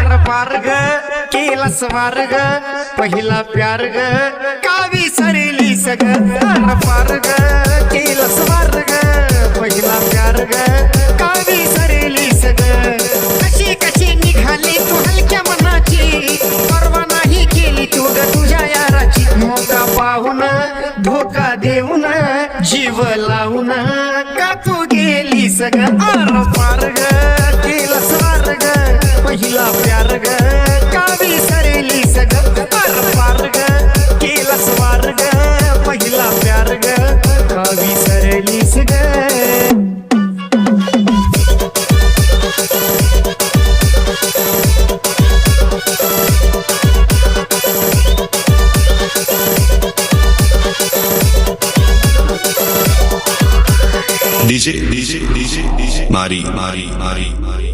R पार ग केला स्वार ग पहिला प्यार ग कावी सरेली सग आर पार ग केला स्वार ग पहिला प्यार ग कावी सरेली सग कशी कशी निघाली तू हलक्या मनाची परवा नाही केली तू ग तुझ्या याराची मोका पाहून धोका देऊन जीव लावून का तू गेली सग आर पार ग केला स्वार ग पहिला प्यार ग कावी सरेली सग आर पार ग केला स्वार ग पहिला प्यार ग कावी सरेली सग DJ Mari